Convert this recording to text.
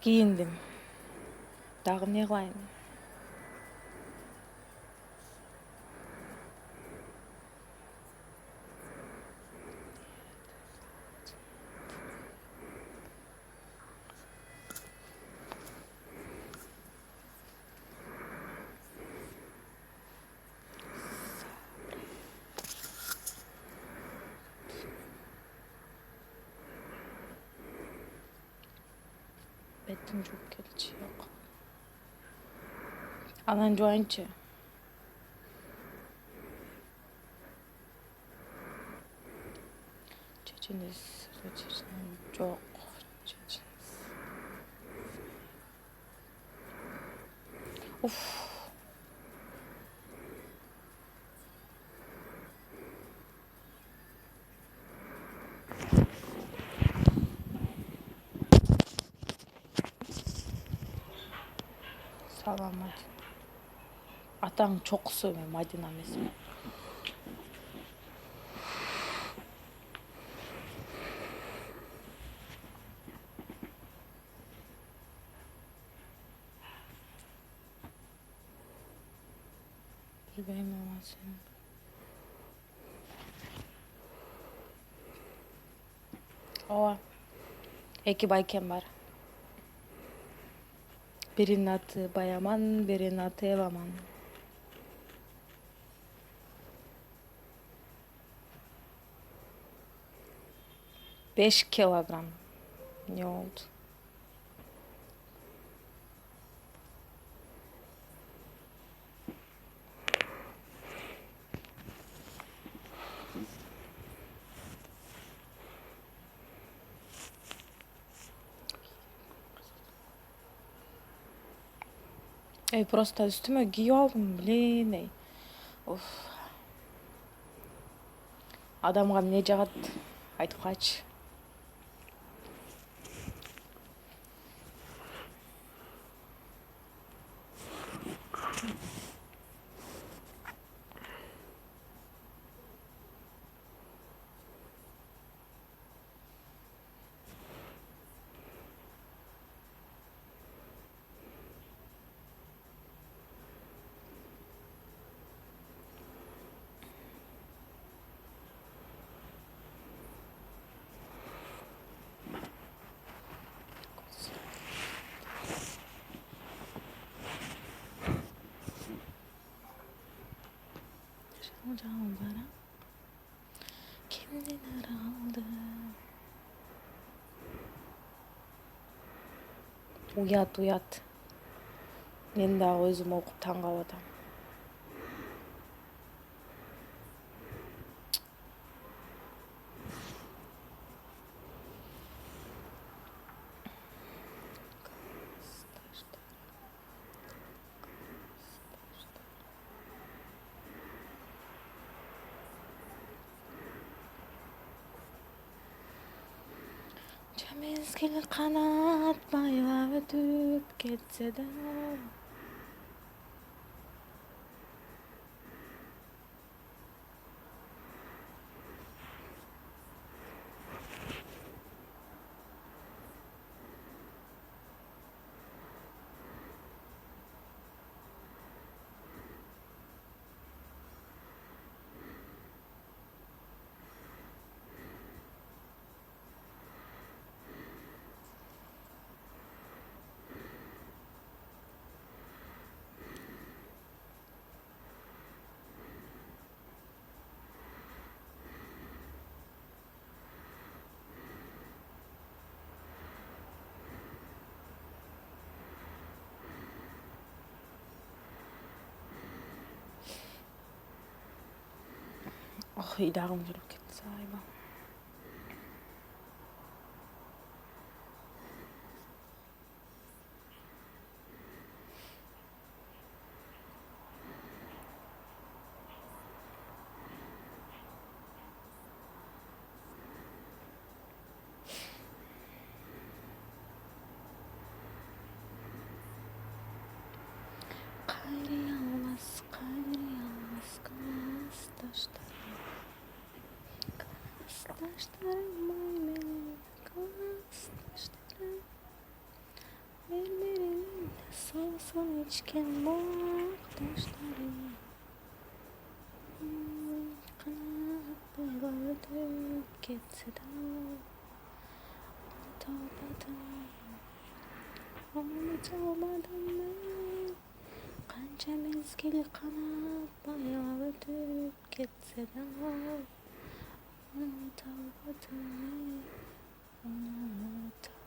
Кийиндим. Дагы эмне кылайын? Бетим жууп келчи. Жок. Анан жуайынчы. Чечениз. Жок. Чечениз. Уф. Салам, Мадина. Атаң чокусу эми Мадина эмесми? Билбейм ама сен. Ооба. Эки байкем бар. Биринин аты Баяман, биринин аты Эваман. 5 килограмм. Не болду? Просто үстүмө кийип алдым, блин. Уф. Адамга эмне жагат? Айтып кайчы. Жалбарам кимдин алды? Уят. Мен дагы өзүм окуп таң калып атам. Мезгил канат байлап өтүп кетсе да. Ох, ыйдагым келип кетти, айба. Кайрый албас каз таштарым. Каз таштарым ой менен каз таштарым. Gençken bu arkadaşlarım kanat boyalardı gitse de unutamadım ben. Kanca mezgil kanat boyalardı gitse de unutamadım ben.